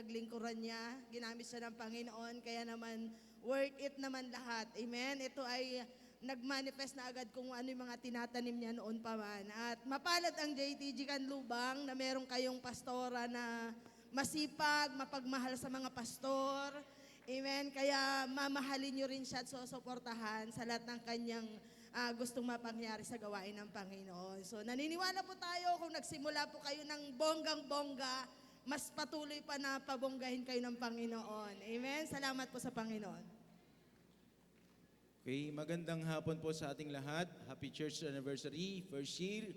pinaglingkuran niya. Ginamit siya ng Panginoon, kaya naman worth it naman lahat. Amen? Ito ay nag-manifest na agad kung ano yung mga tinatanim niya noon pa man. At mapalad ang JTG Kanlubang na meron kayong pastora na masipag, mapagmahal sa mga pastor. Amen? Kaya mamahalin niyo rin siya at susuportahan sa lahat ng kanyang gustong mapangyari sa gawain ng Panginoon. So naniniwala po tayo kung nagsimula po kayo ng bonggang-bongga, mas patuloy pa na pabonggahin kayo ng Panginoon. Amen? Salamat po sa Panginoon. Okay, magandang hapon po sa ating lahat. Happy Church Anniversary, first year.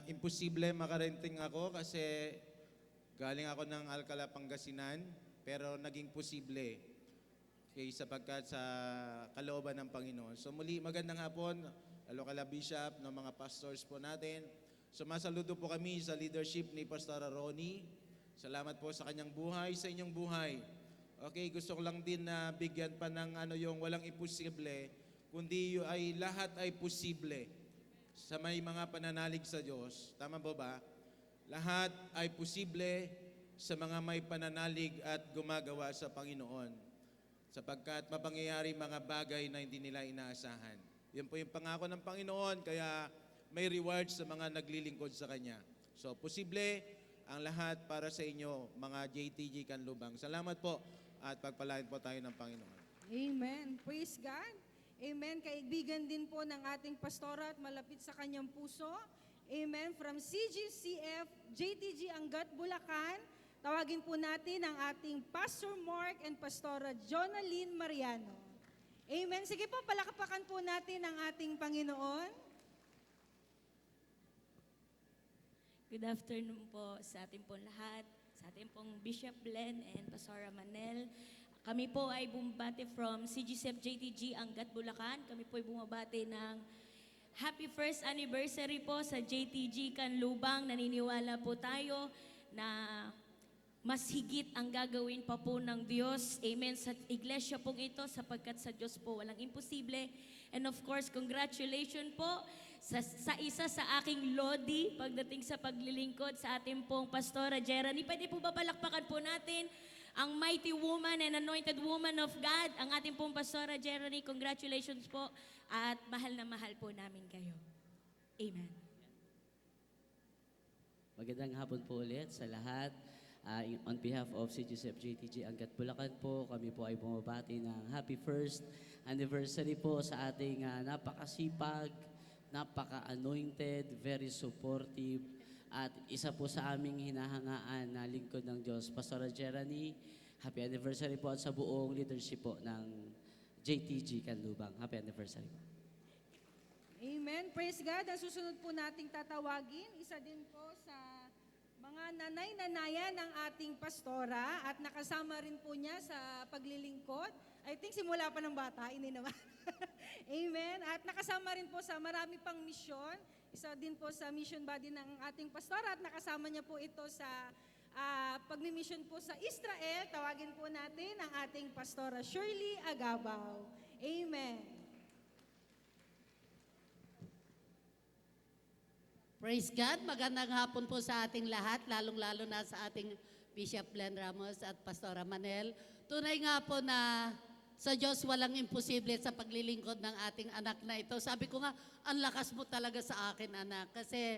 Imposible makarenting ako kasi galing ako ng Alcala, Pangasinan, pero naging posible. Okay, sapagkat sa kalooban ng Panginoon. So muli, magandang hapon, Alcala Bishop, ng mga pastors po natin. Sumasaludo po kami sa leadership ni Pastor Ronnie. Salamat po sa kanyang buhay, sa inyong buhay. Okay, gusto ko lang din na bigyan pa ng yung walang imposible, kundi ay lahat ay posible sa may mga pananalig sa Diyos. Tama po ba? Lahat ay posible sa mga may pananalig at gumagawa sa Panginoon. Sapagkat mapangyayari mga bagay na hindi nila inaasahan. Yan po yung pangako ng Panginoon, kaya may reward sa mga naglilingkod sa Kanya. So, posible ang lahat para sa inyo, mga JTG Kanlubang. Salamat po at pagpalain po tayo ng Panginoon. Amen. Praise God. Amen. Kaibigan din po ng ating pastora at malapit sa kanyang puso. Amen. From CGCF, JTG Angat, Bulacan, tawagin po natin ang ating Pastor Mark and Pastora Jonaline Mariano. Amen. Sige po, palakapakan po natin ang ating Panginoon. Good afternoon po sa ating pong lahat, sa ating pong Bishop Glenn and Pastora Manel. Kami po ay bumabati from CGCF JTG Angat, Bulacan. Kami po ay bumabati ng happy first anniversary po sa JTG Kanlubang. Naniniwala po tayo na mas higit ang gagawin pa po ng Diyos. Amen. Sa iglesia pong ito, sapagkat sa Diyos po walang imposible. And of course, congratulations po sa isa sa aking Lodi pagdating sa paglilingkod sa ating pong Pastora Jeremy. Pwede po ba palakpakan po natin ang mighty woman and anointed woman of God, ang ating pong Pastora Jeremy. Congratulations po at mahal na mahal po namin kayo. Amen. Magandang hapon po ulit sa lahat. On behalf of CGCF JTG Angat Bulacan po, kami po ay bumabati ng happy first anniversary po sa ating napakasipag, napaka-anointed, very supportive, at isa po sa aming hinahangaan na lingkod ng Diyos, Pastora Jeremy. Happy anniversary po at sa buong leadership po ng JTG Kanlubang. Happy anniversary po. Amen. Praise God. Ang susunod po nating tatawagin, isa din po sa mga nanay-nanayan ng ating pastora at nakasama rin po niya sa paglilingkod. I think simula pa ng bata, ini naman. Amen. At nakasama rin po sa marami pang misyon. Isa din po sa mission body ng ating pastora at nakasama niya po ito sa pagmi-mission po sa Israel. Tawagin po natin ang ating pastora Shirley Agabaw. Amen. Praise God. Magandang hapon po sa ating lahat, lalong-lalo na sa ating Bishop Glenn Ramos at Pastora Manel. Tunay nga po na sa Diyos walang imposible sa paglilingkod ng ating anak na ito. Sabi ko nga, ang lakas mo talaga sa akin, anak. Kasi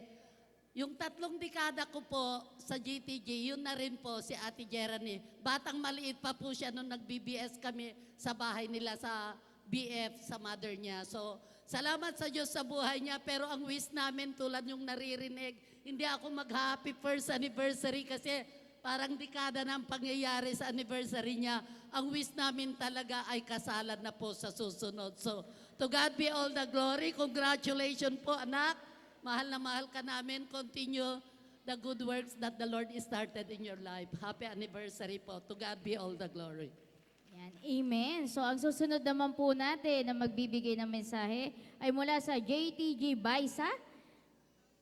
yung 3 dekada ko po sa GTG, yun na rin po si Ate Jeremy. Batang maliit pa po siya nung nag-BBS kami sa bahay nila sa BF, sa mother niya. So, salamat sa Diyos sa buhay niya, pero ang wish namin tulad yung naririnig, hindi ako mag-happy first anniversary kasi parang dekada na ang pangyayari sa anniversary niya. Ang wish namin talaga ay kasalan na po sa susunod. So, to God be all the glory. Congratulations po, anak. Mahal na mahal ka namin. Continue the good works that the Lord started in your life. Happy anniversary po. To God be all the glory. Yan. Amen. So ang susunod naman po natin na magbibigay ng mensahe ay mula sa JTG Baisa.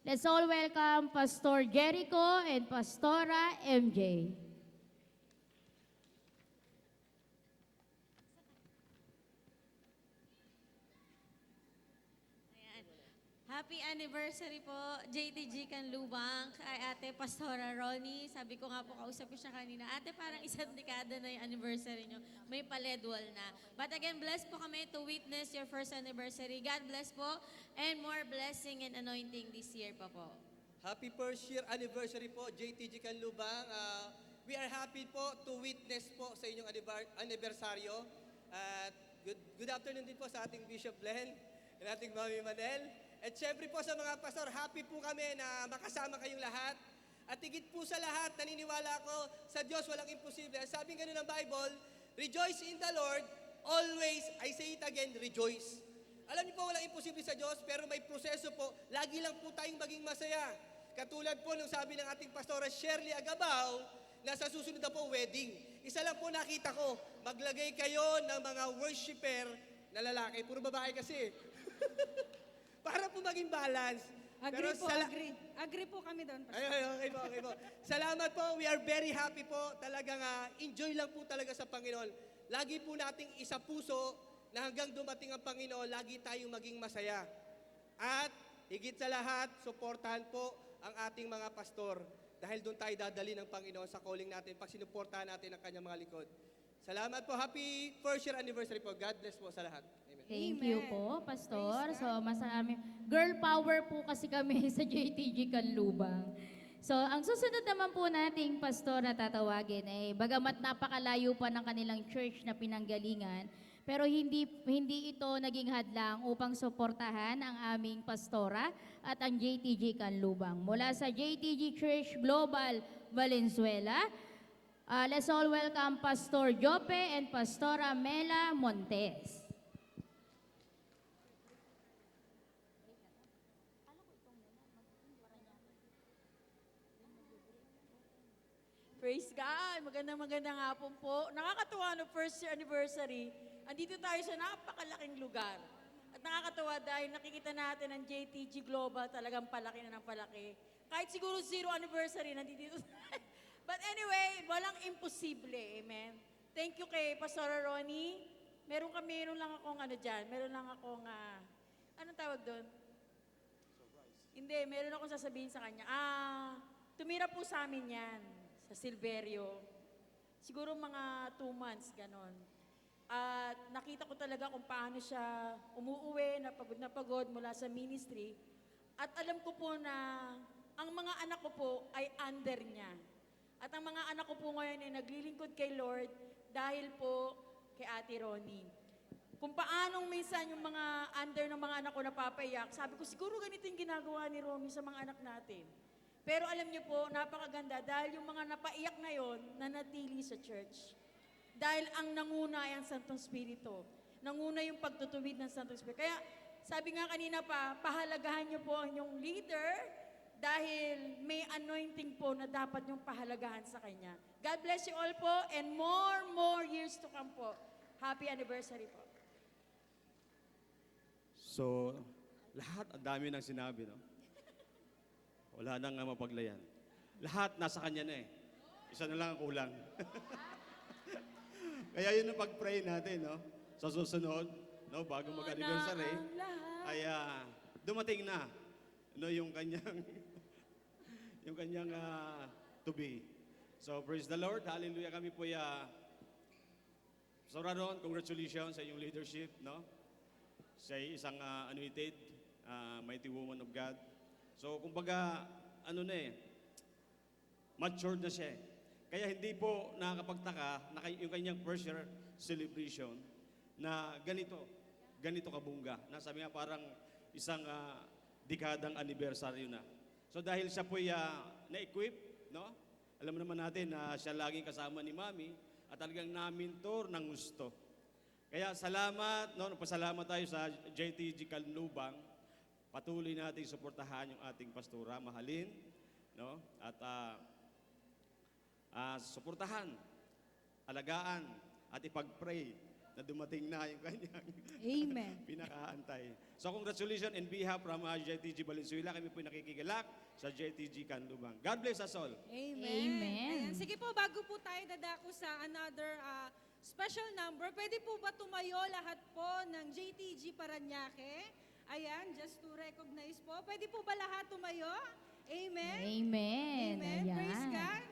Let's all welcome Pastor Jericho and Pastora MJ. Happy Happy anniversary po, JTG Canlubang, kay Ate Pastora Ronnie. Sabi ko nga po, kausap ko siya kanina, Ate, parang isang dekada na yung anniversary nyo. May paledwal na. But again, blessed po kami to witness your first anniversary. God bless po, and more blessing and anointing this year pa po. Happy first year anniversary po, JTG Canlubang. We are happy po to witness po sa inyong anibersaryo. At good afternoon din po sa ating Bishop Glenn and ating Mami Manel. At syempre po sa mga pastor, happy po kami na makasama kayong lahat. At higit po sa lahat, naniniwala ako sa Diyos walang imposible. Sabi nga ng Bible, rejoice in the Lord, always, I say it again, rejoice. Alam niyo po, walang imposible sa Diyos, pero may proseso po. Lagi lang po tayong maging masaya. Katulad po nung sabi ng ating pastora Shirley Agabao, na sa susunod na po wedding. Isa lang po nakita ko, maglagay kayo ng mga worshiper na lalaki. Puro babae kasi. Para po maging balance. Agree po, sala- agree. Agree po kami doon, Pastor. okay po. Salamat po. We are very happy po. Talagang enjoy lang po talaga sa Panginoon. Lagi po nating isa puso na hanggang dumating ang Panginoon, lagi tayong maging masaya. At higit sa lahat, suportahan po ang ating mga pastor. Dahil doon tayo dadali ng Panginoon sa calling natin pag sinuportahan natin ang kanyang mga likod. Salamat po. Happy first year anniversary po. God bless po sa lahat. Amen. Thank you po, Pastor. So, masarami. Girl power po kasi kami sa JTG Canlubang. So, ang susunod naman po nating pastor na tatawagin ay bagamat napakalayo pa ng kanilang church na pinanggalingan, pero hindi ito naging hadlang upang suportahan ang aming pastora at ang JTG Canlubang. Mula sa JTG Church Global Valenzuela, let's all welcome Pastor Jope and Pastora Mela Montes. Praise God! Magandang hapon po. Nakakatuwa no first year anniversary. Andito tayo sa napakalaking lugar. At nakakatuwa dahil nakikita natin ang JTG Global talagang palaki na ng palaki. Kahit siguro zero anniversary, nandito tayo. But anyway, walang imposible. Amen. Thank you kay Pastor Ronnie. Meron lang akong dyan. Meron lang akong, anong tawag doon? Hindi, meron akong sasabihin sa kanya. Tumira po sa amin yan. Sa Silverio. Siguro mga 2 months, ganon. At nakita ko talaga kung paano siya umuuwi, na pagod mula sa ministry. At alam ko po na ang mga anak ko po ay under niya. At ang mga anak ko po ngayon ay naglilingkod kay Lord dahil po kay Ate Ronnie. Kung paanong minsan yung mga under ng mga anak ko napapaiyak, sabi ko siguro ganito yung ginagawa ni Romy sa mga anak natin. Pero alam niyo po, napakaganda dahil yung mga napaiyak ngayon nanatili sa church. Dahil ang nanguna ay ang Santong Espiritu. Nanguna yung pagtutuwid ng Santong Espiritu. Kaya sabi nga kanina pa, pahalagahan niyo po ang inyong leader dahil may anointing po na dapat yung pahalagahan sa kanya. God bless you all po and more years to come po. Happy anniversary po. So, lahat, ang dami ng sinabi, no? Wala nang mapaglayan. Lahat nasa kanya na eh. Isa na lang ang kulang. Kaya yun ang pag-pray natin, no? Sa susunod, no, bago mag-anniversary, ay dumating na, no, yung kanyang yung kanyang to be. So, praise the Lord. Hallelujah. Kami po Pastor Aaron, congratulations sa iyong leadership, no? Siya ay isang anointed, mighty woman of God. So, kumbaga, matured na siya. Kaya hindi po nakakapagtaka na yung kanyang first year celebration na ganito kabungga. Nasabi nga parang isang dekadang anibersaryo na. So, dahil siya po na-equip, no? Alam naman natin na siya laging kasama ni Mami at talagang na-mentor ng gusto. Kaya salamat, no? Pasalamat tayo sa JTG Canlubang. Patuloy nating suportahan yung ating pastora, mahalin, no? At suportahan, alagaan, at ipag-pray na dumating na yung kanyang Amen. pinakaantay. So congratulations in behalf from JTG Valenzuela. Kami po nakikigalak sa JTG Canlubang. God bless us all. Amen. Amen. Ayan. Sige po, bago po tayo dadako sa another special number, pwede po ba tumayo lahat po ng JTG Paranaque? Ayan, just to recognize po. Pwede po ba lahat tumayo? Amen? Amen. Amen. Ayan. Praise God.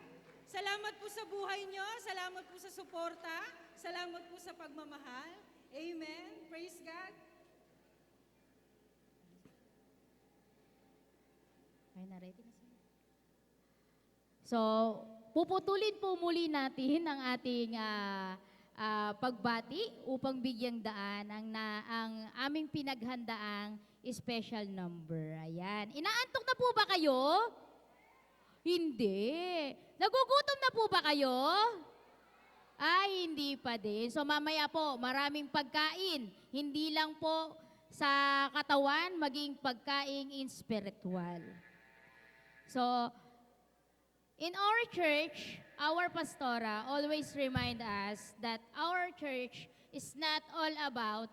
Salamat po sa buhay nyo. Salamat po sa suporta. Salamat po sa pagmamahal. Amen. Praise God. Okay, na-ready na sila. So, puputulin po muli natin ang ating pagbati upang bigyang daan ang aming pinaghandaang special number. Ayan. Inaantok na po ba kayo? Hindi. Nagugutom na po ba kayo? Ay, hindi pa din. So mamaya po, maraming pagkain. Hindi lang po sa katawan, maging pagkain in spiritual. So, in our church, our pastora always remind us that our church is not all about